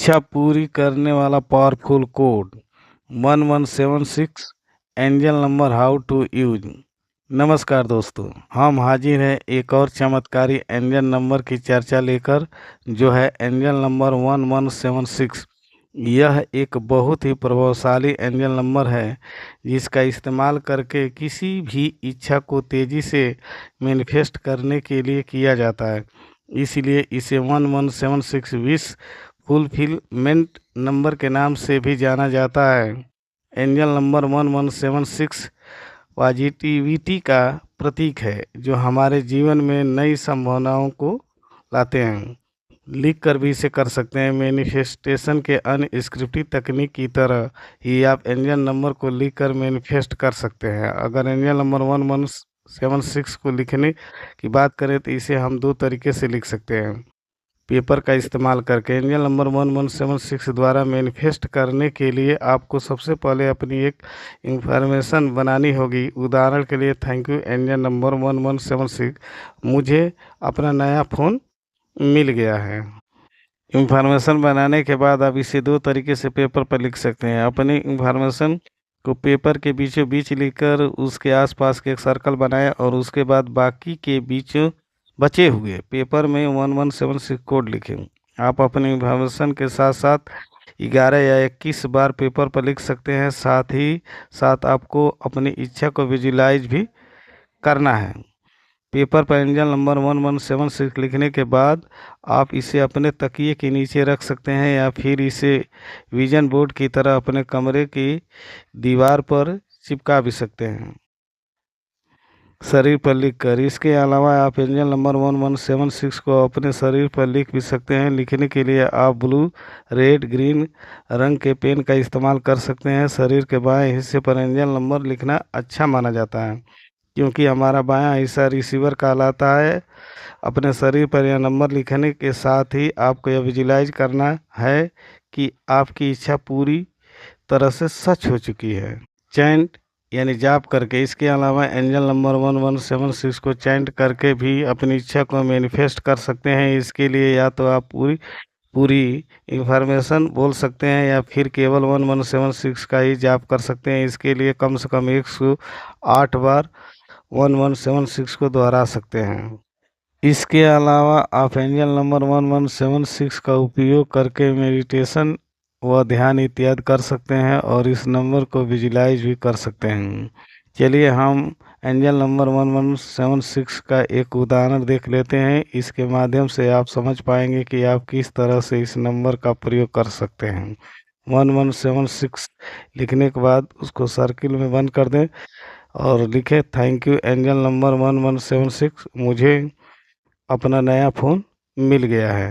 इच्छा पूरी करने वाला powerful code 1176 angel number how to use. नमस्कार दोस्तों, हम हाजिर हैं एक और चमत्कारी एंजल नंबर की चर्चा लेकर, जो है एंजल नंबर 1176। यह एक बहुत ही प्रभावशाली एंजल नंबर है जिसका इस्तेमाल करके किसी भी इच्छा को तेज़ी से मैनिफेस्ट करने के लिए किया जाता है। इसलिए इसे 1176 विश फुलफिलमेंट नंबर के नाम से भी जाना जाता है। एंजल नंबर 1176 पॉजिटिविटी का प्रतीक है, जो हमारे जीवन में नई संभावनाओं को लाते हैं। लिख कर भी इसे कर सकते हैं। मैनिफेस्टेशन के अन्य स्क्रिप्टिंग तकनीक की तरह ही आप एंजल नंबर को लिख कर मैनिफेस्ट कर सकते हैं। अगर एंजल नंबर 1176 को लिखने की बात करें तो इसे हम दो तरीके से लिख सकते हैं। पेपर का इस्तेमाल करके एंजल नंबर 1176 द्वारा मैनिफेस्ट करने के लिए आपको सबसे पहले अपनी एक इंफॉर्मेशन बनानी होगी। उदाहरण के लिए, थैंक यू एंजल नंबर 1176, मुझे अपना नया फ़ोन मिल गया है। इंफॉर्मेशन बनाने के बाद आप इसे दो तरीके से पेपर पर लिख सकते हैं। अपनी इंफॉर्मेशन को पेपर के बीचों बीच लिखकर उसके आसपास के एक सर्कल बनाएं और उसके बाद बाकी के बीचों बचे हुए पेपर में 1176 कोड लिखें। आप अपनी इंफॉर्मेशन के साथ साथ 11 या 21 बार पेपर पर लिख सकते हैं। साथ ही साथ आपको अपनी इच्छा को विजुलाइज भी करना है। पेपर पर एंजल नंबर 1176 लिखने के बाद आप इसे अपने तकिए के नीचे रख सकते हैं या फिर इसे विजन बोर्ड की तरह अपने कमरे की दीवार पर चिपका भी सकते हैं, शरीर पर लिखकर। इसके अलावा आप एंजल नंबर 1176 को अपने शरीर पर लिख भी सकते हैं। लिखने के लिए आप ब्लू, रेड, ग्रीन रंग के पेन का इस्तेमाल कर सकते हैं। शरीर के बाएं हिस्से पर एंजल नंबर लिखना अच्छा माना जाता है, क्योंकि हमारा बायां हिस्सा रिसीवर कहलाता है। अपने शरीर पर यह नंबर लिखने के साथ ही आपको यह विजुलाइज करना है कि आपकी इच्छा पूरी तरह से सच हो चुकी है। चैंट यानी जाप करके। इसके अलावा एंजल नंबर 1176 को चैंट करके भी अपनी इच्छा को मैनिफेस्ट कर सकते हैं। इसके लिए या तो आप पूरी इंफॉर्मेशन बोल सकते हैं या फिर केवल 1176 का ही जाप कर सकते हैं। इसके लिए कम से कम 108 बार 1176 को दोहरा सकते हैं। इसके अलावा आप एंजल नंबर 1176 का उपयोग करके मेडिटेशन व ध्यान इत्यादि कर सकते हैं और इस नंबर को विजुलाइज भी कर सकते हैं। चलिए हम एंजल नंबर 1176 का एक उदाहरण देख लेते हैं। इसके माध्यम से आप समझ पाएंगे कि आप किस तरह से इस नंबर का प्रयोग कर सकते हैं। 1176 लिखने के बाद उसको सर्किल में बंद कर दें और लिखें, थैंक यू एंजल नंबर 1176, मुझे अपना नया फ़ोन मिल गया है।